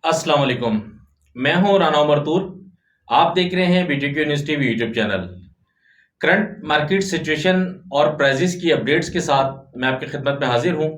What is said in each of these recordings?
अस्सलाम वालेकुम। मैं हूं राना मरतूर। आप देख रहे हैं BTQ news TV YouTube channel. Current market situation और प्राइजेस की अपडेट्स के साथ मैं आपकी खिदमत में हाजिर हूं।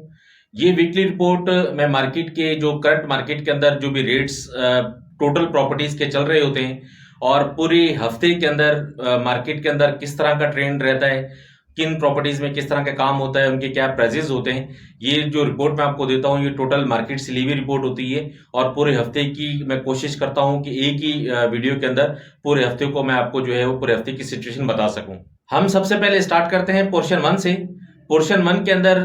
ये वीकली रिपोर्ट मैं मार्केट के जो करंट मार्केट के अंदर जो भी रेट्स टोटल प्रॉपर्टीज के चल रहे होते हैं और पूरे हफ्ते के अंदर मार्केट के अंदर किस तरह का ट्रेंड रहता है, किन प्रॉपर्टीज में किस तरह का काम होता है, उनके क्या प्राइजेस होते हैं, ये जो रिपोर्ट मैं आपको देता हूँ ये टोटल मार्केट से ली हुई रिपोर्ट होती है। और पूरे हफ्ते की मैं कोशिश करता हूँ कि एक ही वीडियो के अंदर पूरे हफ्ते को मैं आपको जो है वो पूरे हफ्ते की सिचुएशन बता सकूं। हम सबसे पहले स्टार्ट करते हैं पोर्शन वन से। पोर्शन वन के अंदर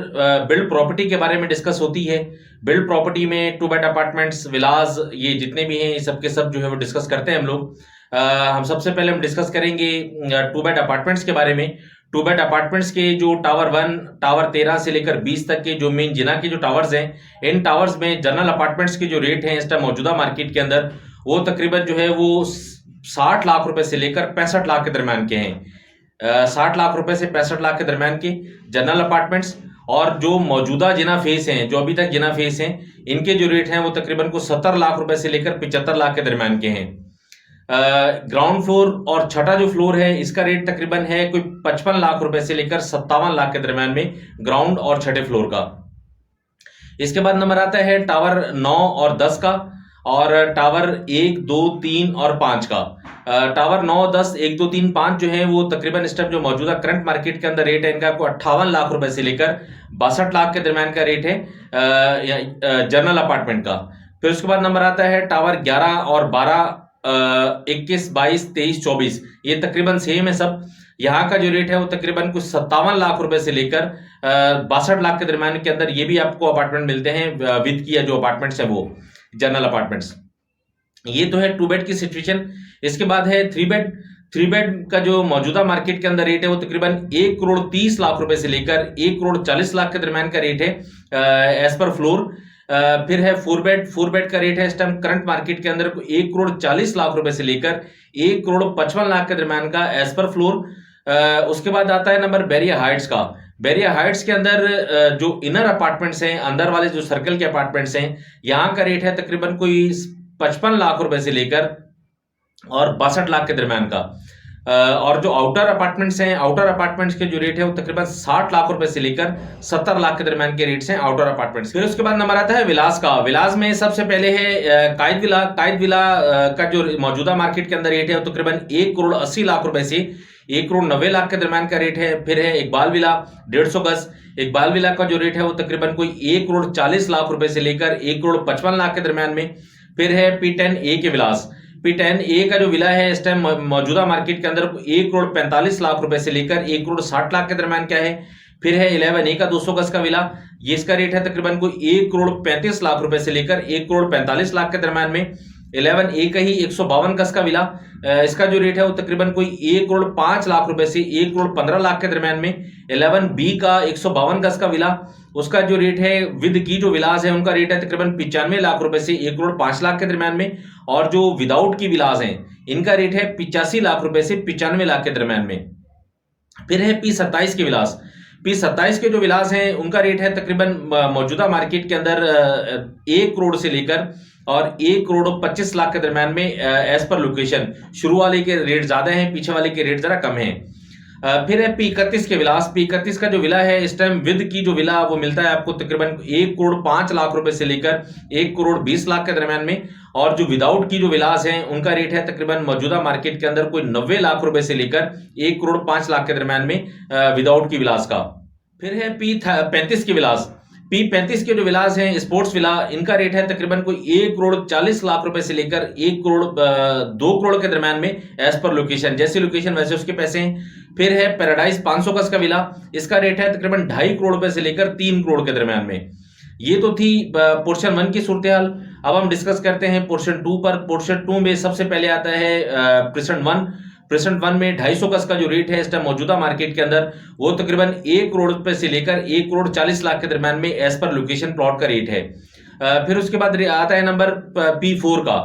बिल्ड प्रॉपर्टी के बारे में डिस्कस होती है। बिल्ड प्रॉपर्टी में टू बेड अपार्टमेंट्स, विलाज, ये जितने भी हैं ये सब के सब जो है वो डिस्कस करते हैं हम लोग। हम सबसे पहले हम डिस्कस करेंगे टू बेड अपार्टमेंट्स के बारे में। टू बेड अपार्टमेंट्स के जो टावर 1, टावर 13 से लेकर 20 तक के जो मेन जिना के जो टावर्स हैं, इन टावर्स में जनरल अपार्टमेंट्स के जो रेट हैं इस टाइम मौजूदा मार्केट के अंदर वो तकरीबन जो है वो 60 लाख रुपए से लेकर 65 लाख के दरमियान के हैं। 60 लाख रुपए से 65 लाख के दरमियान के जनरल अपार्टमेंट्स। और जो मौजूदा जिना फेस हैं, जो अभी तक जिना फेस हैं, इनके जो रेट हैं वो तकरीबन को 70 लाख रुपए से लेकर 75 लाख के दरमियान के हैं। ग्राउंड फ्लोर और छठा जो फ्लोर है इसका रेट तकरीबन है कोई 55 लाख रुपए से लेकर 57 लाख के दरमियान में, ग्राउंड और छठे फ्लोर का। इसके बाद नंबर आता है टावर 9 और 10 का, और टावर 1, 2, 3 और 5 का। टावर 9, 10, 1, 2, 3, 5 जो है वो तकरीबन इस टाइम जो मौजूदा करंट मार्केट के अंदर रेट है इनका को 58 लाख रुपए से लेकर 62 लाख के दरमियान का रेट है जनरल अपार्टमेंट का। फिर उसके बाद नंबर आता है टावर 11 और 12, 21, 22, 23, 24, ये तकरीबन सेम है सब। यहाँ का जो रेट है वो तकरीबन कुछ 57 लाख रुपए से लेकर 62 लाख के दरमियान के अंदर ये भी आपको अपार्टमेंट मिलते हैं विद किया जो अपार्टमेंट्स है वो जनरल अपार्टमेंट्स। ये तो है टू बेड की सिचुएशन। इसके बाद है थ्री बेड। थ्री बेड का जो मौजूदा मार्केट के अंदर रेट है वो तकरीबन 1 करोड़ 30 लाख रुपए से लेकर 1 करोड़ 40 लाख के दरमियान का रेट है एज पर फ्लोर। फिर है फोर बेड। फोर बेड का रेट है इस टाइम करंट मार्केट के अंदर 1 करोड़ 40 लाख रुपए से लेकर 1 करोड़ 55 लाख के दरमियान का एज पर फ्लोर। उसके बाद आता है नंबर बैरिया हाइट्स का। बैरिया हाइट्स के अंदर जो इनर अपार्टमेंट्स हैं, अंदर वाले जो सर्कल के अपार्टमेंट्स हैं, यहाँ का रेट है तकरीबन कोई 55 लाख रुपए से लेकर और 62 लाख के दरमियान का। और जो आउटर अपार्टमेंट्स हैं, आउटर अपार्टमेंट्स के जो रेट है वो तकरीबन 60 लाख रुपए से लेकर 70 लाख के दरमियान के रेट्स हैं आउटर अपार्टमेंट्स। फिर उसके बाद नंबर आता है विलास का। विलास में सबसे पहले है कायद विला। कायद विला का जो मौजूदा मार्केट के अंदर रेट है वो तकरीबन 1 करोड़ 80 लाख रुपए से 1 करोड़ 90 लाख के दरमियान का रेट है। फिर है इकबाल विला 150 गज। इकबाल विला का जो रेट है वो तकरीबन कोई 1 करोड़ 40 लाख रुपए से लेकर 1 करोड़ 55 लाख के दरमियान में। फिर है P10 ए के विलास। P10 ए का जो विला है इस टाइम मौजूदा मार्केट के अंदर 1 करोड़ 45 लाख रुपए से लेकर 1 करोड़ 60 लाख के दरमियान क्या है। फिर है 11 ए का 200 गज का विला। ये इसका रेट है तकरीबन कोई 1 करोड़ 35 लाख रुपए से लेकर 1 करोड़ 45 लाख के दरमियान में। 11 ए का ही 152 गज का विला, इसका जो रेट है वो तकरीबन कोई 1 करोड़ 5 लाख रुपए से 1 करोड़ 15 लाख के दरमियान में। 11 बी का 152 गज का विला, उसका जो रेट है विद की जो विलास है उनका रेट है तकरीबन 95 लाख रुपए से 1 करोड़ 5 लाख के दरमियान में। और जो विदाउट की विलास हैं इनका रेट है 85 लाख रुपए से 95 लाख के दरमियान में। फिर है P27 के विलास। P27 के जो विलास हैं उनका रेट है तकरीबन मौजूदा मार्केट के अंदर 1 करोड़ से लेकर और 1 करोड़ 25 लाख के दरमियान में एज पर लोकेशन। शुरू वाले के रेट ज्यादा हैं, पीछे वाले के रेट जरा कम हैं। फिर है P31 के विलास। P31 का जो विला है इस टाइम विद की जो विला वो मिलता है आपको तकरीबन 1 करोड़ 5 लाख रुपए से लेकर 1 करोड़ 20 लाख के दरमियान में। और जो विदाउट की जो विलास हैं उनका रेट है तकरीबन मौजूदा मार्केट के अंदर कोई 90 लाख रुपए से लेकर 1 करोड़ 5 लाख के दरमियान में विदाउट की विलास का। फिर है P35 के विलास। P35 के जो विलास हैं स्पोर्ट्स विला, इनका रेट है तकरीबन कोई 1 करोड़ 40 लाख रुपए से लेकर 1 करोड़ 2 करोड़ के दरमियान में एज पर लोकेशन। जैसी लोकेशन वैसे उसके पैसे हैं। फिर है पैराडाइज 500 गज का विला, इसका रेट है तकरीबन 2.5 करोड़ रुपए से लेकर 3 करोड़ के दरमियान में। ये तो थी पोर्शन 1 की सूरत हाल। अब हम डिस्कस करते हैं पोर्शन 2 पर। पोर्शन 2 में सबसे पहले आता है प्रेजेंट 1। प्रेजेंट 1 में 250 गज का जो रेट है इस टाइम मौजूदा मार्केट के अंदर वो तकरीबन 1 करोड़ रुपए से लेकर 1 करोड़ 40 लाख के दरमियान में एज पर लोकेशन प्लॉट का रेट है। फिर उसके बाद आता है नंबर P4 का।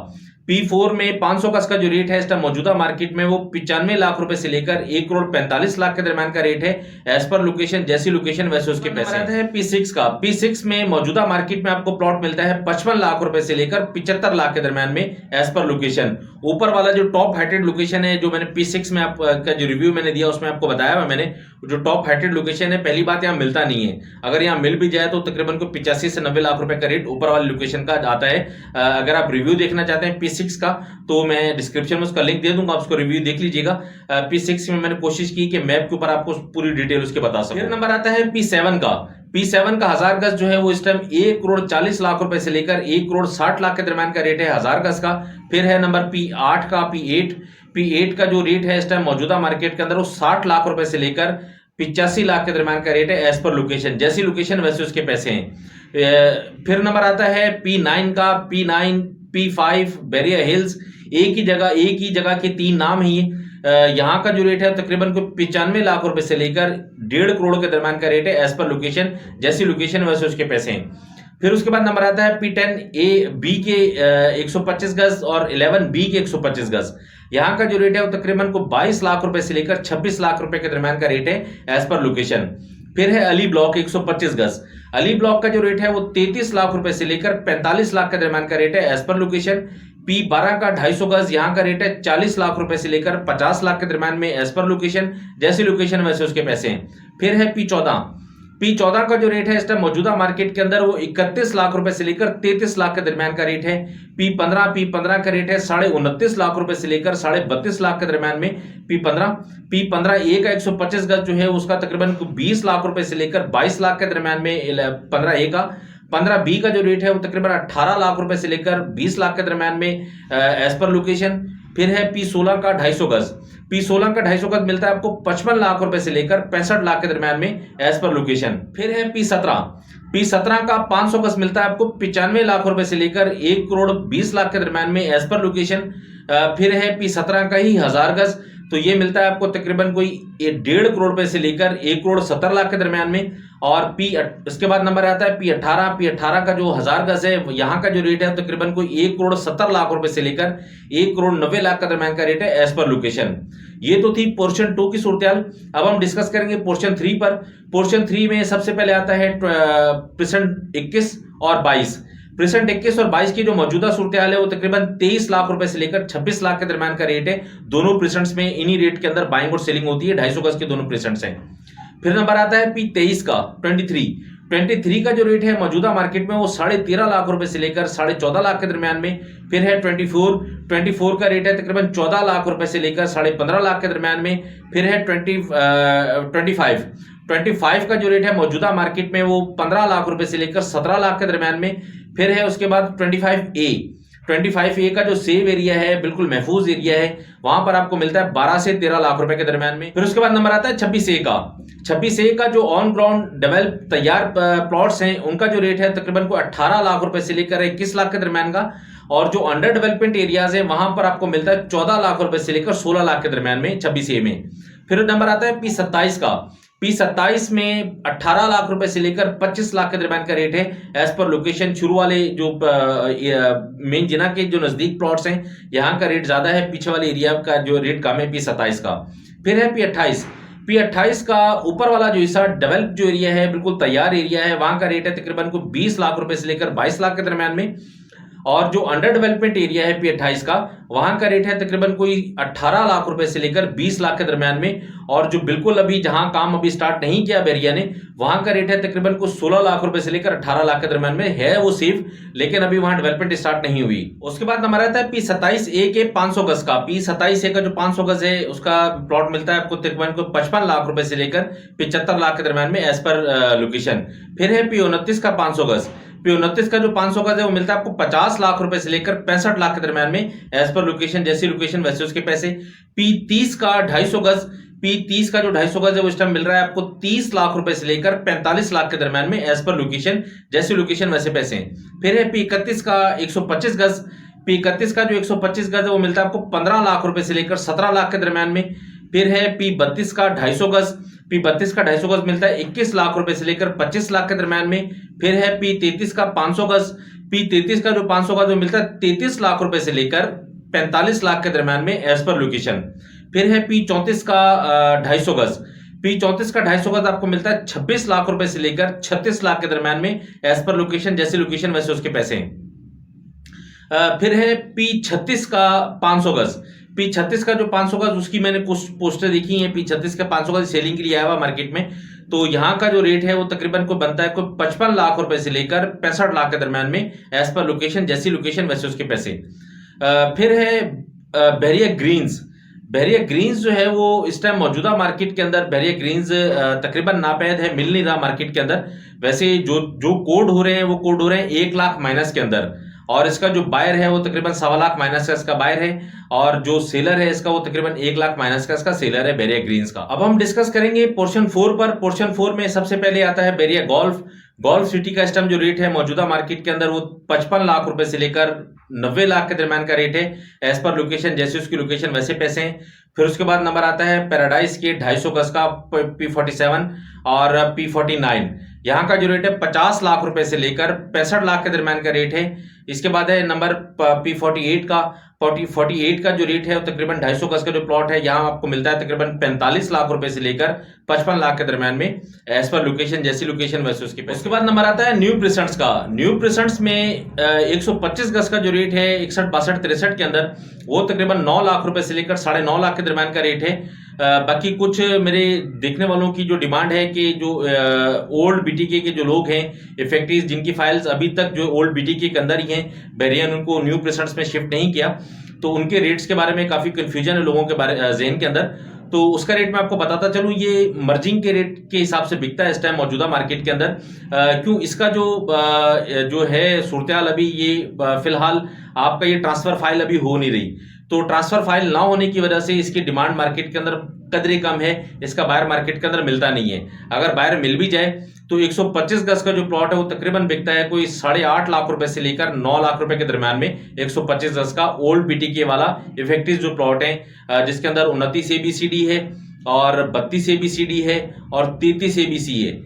P4 में 500 गज का जो रेट है इस टाइम मौजूदा मार्केट में वो 95 लाख रुपए से लेकर 1 करोड़ 45 लाख के दरमियान का रेट है। एज पर लोकेशन, जैसी लोकेशन वैसे उसके पैसे है। P6 का, P6 में मौजूदा मार्केट में आपको प्लॉट मिलता है 55 लाख रुपए से लेकर 75 लाख के दरमियान में एज पर लोकेशन। ऊपर वाला जो टॉप हाइटेड लोकेशन है, जो मैंने P6 में आपका जो रिव्यू मैंने दिया उसमें आपको बताया हुआ मैंने, जो टॉप हाइटेड लोकेशन है, पहली बात यहाँ मिलता नहीं है। अगर यहाँ मिल भी जाए तो तकरीबन को 85 से 90 लाख रुपए का रेट ऊपर वाली लोकेशन का आता है। अगर आप रिव्यू देखना चाहते हैं P6 का तो मैं डिस्क्रिप्शन में उसका लिंक दे दूंगा, आप उसको रिव्यू देख लीजिएगा। P6 में मैंने कोशिश की कि मैप के ऊपर आपको पूरी डिटेल उसके बता सकूं। फिर नंबर आता है P7 का। P7 का 1000 गज जो है वो इस टाइम 1 करोड़ 40 लाख रुपए से लेकर 1 करोड़ 60 लाख के दरमियान का रेट है 1000 गज का। फिर है नंबर P8 का। P8 का जो रेट है इस टाइम मौजूदा मार्केट के अंदर वो 60 लाख रुपए से लेकर 85 लाख के दरमियान का रेट है एज पर लोकेशन, जैसी लोकेशन वैसे उसके पैसे हैं। फिर नंबर आता है P9 का। P9, P5, बैरियर हिल्स, एक ही जगह के 3 नाम ही। यहाँ का जो रेट है तकरीबन को 95 लाख रुपए से लेकर 1.5 करोड़ के दरमियान का रेट है एज पर लोकेशन, जैसी लोकेशन वैसे उसके पैसे हैं। फिर उसके बाद नंबर आता है P10A-B के 125 गज और 11B के 125 गज। यहाँ का जो रेट है वो तकरीबन को 22 लाख रुपए से लेकर 26 लाख रुपए के दरमियान का रेट है एज पर लोकेशन। फिर है अली ब्लॉक 125 गज। अली ब्लॉक का जो रेट है वो 33 लाख रुपए से लेकर 45 लाख के दरमियान का रेट है एज पर लोकेशन। P12 का 250 गज, यहाँ का रेट है 40 लाख रुपए से लेकर 50 लाख के दरमियान में एज पर लोकेशन, जैसी लोकेशन वैसे उसके पैसे हैं। फिर है P14 का जो रेट है इस टाइम मौजूदा मार्केट के अंदर वो 31 लाख रुपए से लेकर 33 लाख के दरमियान का रेट है। P15 का रेट है 29.5 लाख रुपए से लेकर 32.5 लाख के दरमियान में। P15A का 125 गज जो है उसका तकरीबन 20 लाख रुपए से लेकर 22 लाख के दरमियान में 15A का। 15B का जो रेट है वो तकरीबन 18 लाख रुपए से लेकर 20 लाख के दरमियान में एज पर लोकेशन। फिर है P16 का 250 गज। P16 का 250 गज मिलता है आपको 55 लाख रुपए से लेकर 65 लाख के दरमियान में एज पर लोकेशन। फिर है P17 का 500 गज मिलता है आपको 95 लाख रुपए से लेकर 1 करोड़ 20 लाख के दरमियान में एज पर लोकेशन। फिर है P17 का ही 1000 गज, तो ये मिलता है आपको तकरीबन कोई 1.5 करोड़ रुपए से लेकर 1 करोड़ 70 लाख के दरमियान में। और इसके बाद नंबर आता है P18 का जो 1000 गज है, यहाँ का जो रेट है तकरीबन कोई 1 करोड़ 70 लाख रुपए से लेकर 1 करोड़ 90 लाख के दरमियान का रेट है एज पर लोकेशन। ये तो थी पोर्शन 2 की सूरत-ए-हाल। अब हम डिस्कस करेंगे पोर्शन 3 पर। पोर्शन 3 में सबसे पहले आता है परसेंट 21 और 22। परसेंट 21 और 22 की जो मौजूदा सूरत-ए-हाल है वो तकरीबन 23 लाख रुपए से लेकर 26 लाख के दरमियान का रेट है। दोनों परसेंट्स में इन्हीं रेट के अंदर बाइंग और सेलिंग होती है। 250 गज के दोनों परसेंट्स हैं। फिर नंबर आता है P23 का। 23 का जो रेट है मौजूदा मार्केट में वो 13.5 लाख रुपए से लेकर 14.5 लाख के दरमियान में। फिर है 24 का रेट है तकरीबन 14 लाख रुपए से लेकर 15.5 लाख के दरमियान में। फिर है 25 का जो रेट है मौजूदा मार्केट में वो 15 लाख रुपए से लेकर 17 लाख के दरमियान में। फिर है उसके बाद 25A का जो सेव एरिया है, बिल्कुल महफूज एरिया है, वहां पर आपको मिलता है 12 से 13 लाख रुपए के दरमियान में। फिर उसके बाद नंबर आता है 26A का जो ऑन ग्राउंड डेवलप तैयार प्लॉट्स हैं उनका जो रेट है तकरीबन को 18 लाख रुपए से लेकर 21 लाख के दरमियान का। और जो अंडर डेवलपमेंट एरियाज है वहां पर आपको मिलता है 14 लाख रुपए से लेकर 16 लाख के दरमियान में 26A में। फिर नंबर आता है P27 का। P27 में 18 लाख रुपए से लेकर 25 लाख के दरमियान का रेट है एज पर लोकेशन। शुरू वाले जो मेन जिना के जो नजदीक प्लॉट्स हैं यहाँ का रेट ज्यादा है, पीछे वाले एरिया का जो रेट कम है P27 का। फिर है P28 का ऊपर वाला जो हिस्सा डेवलप जो एरिया है, बिल्कुल तैयार एरिया है, वहां का रेट है तकरीबन को 20 लाख रुपए से लेकर 22 लाख के दरमियान में। और जो अंडर डेवलपमेंट एरिया है P28 का, वहां का रेट है तकरीबन कोई 18 लाख रुपए से लेकर 20 लाख के दरमियान में। और जो बिल्कुल अभी जहां काम अभी स्टार्ट नहीं किया एरिया ने, वहां का रेट है तकरीबन को 16 लाख रुपए से लेकर 18 लाख के दरमियान में है वो सेफ, लेकिन अभी वहां डेवलपमेंट स्टार्ट नहीं हुई। उसके बाद नंबर आता है P27A के 500 गज का। P27A का जो 500 गज है उसका प्लॉट मिलता है आपको तकरीबन को 55 लाख रुपए से लेकर 75 लाख के दरमियान में एज पर लोकेशन। फिर है P29 का 500 गज। P29 का जो 500 गज है वो मिलता है आपको 50 लाख रुपए से लेकर 65 लाख के दरमियान में एज पर लोकेशन, जैसी लोकेशन वैसे उसके पैसे। P30 का 250 गज। P30 का जो 250 गज है उस टाइम मिल रहा है आपको 30 लाख रुपए से लेकर 45 लाख के दरमियान में एज पर लोकेशन, जैसी लोकेशन वैसे पैसे। फिर है P31 का 125 गज। P31 का जो 125 गज है वो मिलता है आपको 15 लाख रुपए से लेकर 17 लाख के दरमियान में। फिर है P32 का 250 गज। P32 का 250 गज मिलता है 21 लाख रुपए से लेकर 25 लाख के दरमियान में। फिर है P33 का 500 गज। P33 का जो 500 गज मिलता है 33 लाख रुपए से लेकर 45 लाख के दरम्यान में एज पर लोकेशन। फिर है P34 का 250 गज। P34 का 250 गज आपको मिलता है 26 लाख रुपए से लेकर 36 लाख के दरम्यान में एज पर लोकेशन, जैसे लोकेशन वैसे उसके पैसे हैं। फिर है P36 का 500 गज। P36 का जो 500 गज उसकी मैंने कुछ पोस्टर देखी है। P36 का 500 गज सेलिंग के लिए आया हुआ मार्केट में, तो यहाँ का जो रेट है वो तकरीबन को बनता है कोई 55 लाख रुपए से लेकर 65 लाख के दरम्यान में एज पर लोकेशन, जैसी लोकेशन वैसे उसके पैसे। फिर है बहरिया ग्रीन्स। बहरिया ग्रीन्स जो है वो इस टाइम मौजूदा मार्केट के अंदर बहरिया ग्रीन्स तकरीबन नापैद है, मिल नहीं रहा मार्केट के अंदर। वैसे जो कोड हो रहे हैं वो कोड हो रहे हैं 1 लाख माइनस के अंदर, और इसका जो बायर है वो तकरीबन 1.25 लाख माइनस का इसका बायर है, और जो सेलर है इसका वो तकरीबन 1 लाख माइनस का इसका सेलर है बहरिया ग्रीन्स का। अब हम डिस्कस करेंगे पोर्शन 4 पर। पोर्शन 4 में सबसे पहले आता है बहरिया गोल्फ। गोल्फ सिटी का इस टाइम जो रेट है मौजूदा मार्केट के अंदर वो 55 लाख रुपए से लेकर 90 लाख के दरम्यान का रेट है एज पर लोकेशन, जैसे उसकी लोकेशन वैसे पैसे हैं। फिर उसके बाद नंबर आता है पैराडाइज के 250 गज का P47 और P49। यहाँ का जो रेट है 50 लाख रुपए से लेकर 65 लाख के दरम्यान का रेट है। इसके बाद है नंबर P48 का। 48 का जो रेट है वो तकरीबन 250 गज का जो प्लॉट है यहाँ आपको मिलता है तकरीबन 45 लाख रुपए से लेकर 55 लाख के दरम्यान में एज पर लोकेशन, जैसी लोकेशन वैसे उसके पैसे। उसके बाद नंबर आता है न्यू प्रेसेंट्स का। न्यू प्रेसेंट्स में 125 गज का जो रेट है 61, 62, 63 के अंदर वो तकरीबन 9 लाख रुपए से लेकर 9.5 लाख के दरम्यान का रेट है। बाकी कुछ मेरे देखने वालों की जो डिमांड है कि जो ओल्ड बीटीके के जो लोग हैं इफेक्टिव, जिनकी फाइल्स अभी तक जो ओल्ड बीटीके के अंदर ही हैं, बहरियन उनको न्यू प्रेसेंट्स में शिफ्ट नहीं किया, तो उनके रेट्स के बारे में काफी कंफ्यूजन है लोगों के बारे ज़हन के अंदर। तो उसका रेट मैं आपको बताता चलूं, ये मर्जिंग के रेट के हिसाब से बिकता है इस टाइम मौजूदा मार्केट के अंदर। क्यों इसका जो है सूरत हाल अभी ये फिलहाल आपका ये ट्रांसफर फाइल अभी हो नहीं रही, तो ट्रांसफर फाइल ना होने की वजह से इसकी डिमांड मार्केट के अंदर कदरे कम है, इसका बायर मार्केट के अंदर मिलता नहीं है। अगर बायर मिल भी जाए तो 125 गज का जो प्लॉट है वो तकरीबन बिकता है कोई 8.5 लाख रुपए से लेकर 9 लाख रुपए के दरम्यान में। 125 गज का ओल्ड बीटीके वाला इफेक्टिव जो प्लॉट है जिसके अंदर 29 ABCD है और 32 ABCD है और 33 ABC है।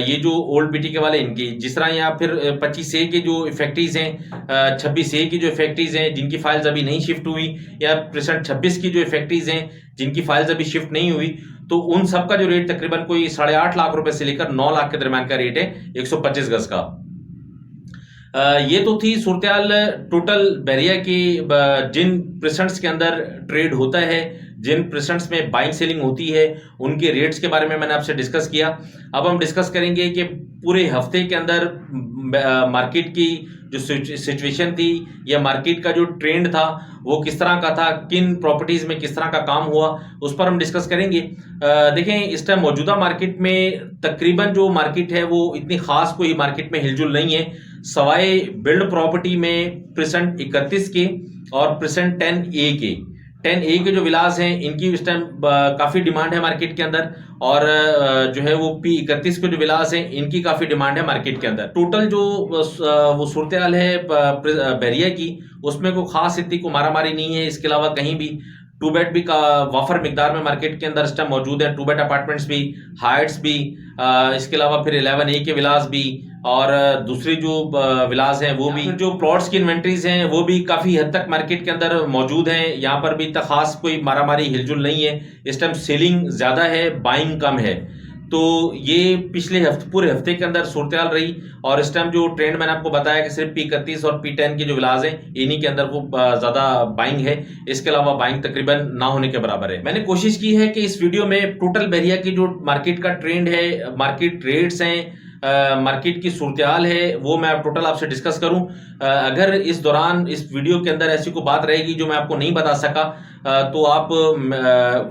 ये जो ओल्ड बीटीके वाले इनकी, जिस तरह यहाँ फिर 25A के जो इफेक्टिव हैं, 26A की जो इफेक्टिव हैं जिनकी फाइल्स अभी नहीं शिफ्ट हुई, या प्रेजेंट 26 की जो इफेक्टिव हैं जिनकी फाइल्स अभी शिफ्ट नहीं हुई, तो उन सब का जो रेट तकरीबन कोई 8.5 लाख रुपए से लेकर 9 लाख के दरम्यान का रेट है 125 गज का। ये तो थी सूरत टोटल बहरिया की, जिन प्रेसेंट्स के अंदर ट्रेड होता है, जिन प्रेसेंट्स में बाइंग सेलिंग होती है, उनके रेट्स के बारे में मैंने आपसे डिस्कस किया। अब हम डिस्कस करेंगे कि पूरे हफ्ते के अंदर मार्केट की जो सिचुएशन थी या मार्केट का जो ट्रेंड था वो किस तरह का था, किन प्रॉपर्टीज में किस तरह का काम हुआ, उस पर हम डिस्कस करेंगे। देखें इस टाइम मौजूदा मार्केट में तकरीबन जो मार्केट है वो इतनी खास कोई मार्केट में हिलजुल नहीं है, सवाए बिल्ड प्रॉपर्टी में प्रेसेंट 31 के और प्रेसेंट 10A के जो विलास हैं इनकी इस टाइम काफ़ी डिमांड है मार्केट के अंदर, और जो है वो P31 के जो विलास हैं इनकी काफ़ी डिमांड है मार्केट के अंदर। टोटल जो वो सूरत हाल है बहरिया की, उसमें कोई खास इतनी को मारामारी नहीं है। इसके अलावा कहीं भी 2 बेड भी का वाफर मिकदार में मार्केट के अंदर इस टाइम मौजूद है, 2 बेड अपार्टमेंट्स भी, हाइट्स भी, इसके अलावा फिर 11A के विलास भी, और दूसरी जो विलास हैं वो भी, जो प्लॉट्स की इन्वेंट्रीज हैं वो भी काफ़ी हद तक मार्केट के अंदर मौजूद हैं। यहाँ पर भी इतना खास कोई मारामारी हिलजुल नहीं है, इस टाइम सेलिंग ज़्यादा है, बाइंग कम है। तो ये पिछले पूरे हफ्ते के अंदर सूरत हाल रही, और इस टाइम जो ट्रेंड मैंने आपको बताया कि सिर्फ P31 और P10 के जो विलास हैं इन्हीं के अंदर वो ज़्यादा बाइंग है, इसके अलावा बाइंग तकरीबन ना होने के बराबर है। मैंने कोशिश की है कि इस वीडियो में टोटल बहरिया की जो मार्केट का ट्रेंड है, मार्केट रेट्स हैं, मार्केट की सूरत हाल है, वो मैं टोटल आपसे डिस्कस करूं। अगर इस दौरान इस वीडियो के अंदर ऐसी कोई बात रहेगी जो मैं आपको नहीं बता सका, तो आप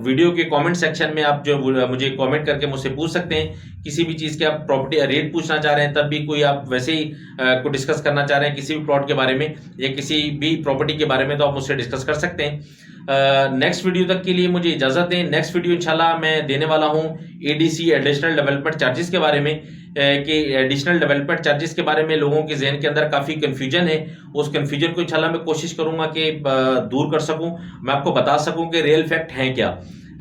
वीडियो के कमेंट सेक्शन में आप जो मुझे कमेंट करके मुझसे पूछ सकते हैं। किसी भी चीज़ के आप प्रॉपर्टी रेट पूछना चाह रहे हैं, तब भी कोई आप वैसे ही को डिस्कस करना चाह रहे हैं किसी भी प्लॉट के बारे में या किसी भी प्रॉपर्टी के बारे में, तो आप मुझसे डिस्कस कर सकते हैं। नेक्स्ट वीडियो तक के लिए मुझे इजाज़त दें। नेक्स्ट वीडियो इंशाल्लाह मैं देने वाला हूँ ADC एडिशनल डेवलपमेंट चार्जेस के बारे में, कि एडिशनल डेवलपमेंट चार्जेस के बारे में लोगों के जहन के अंदर काफ़ी कन्फ्यूजन है। उस कन्फ्यूजन को इंशाल्लाह मैं कोशिश करूँगा कि दूर कर सकूँ, मैं आपको बता सकूँ कि रियल फैक्ट हैं क्या।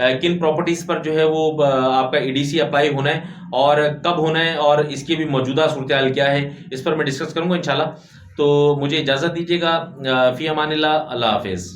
किन प्रॉपर्टीज़ पर जो है वो आपका ईडीसी अप्लाई होना है और कब होना है और इसकी भी मौजूदा सूरत हाल क्या है, इस पर मैं डिस्कस करूंगा इंशाल्लाह। तो मुझे इजाज़त दीजिएगा। फ़ी अमानिल्लाह, अल्लाह हाफ़िज़।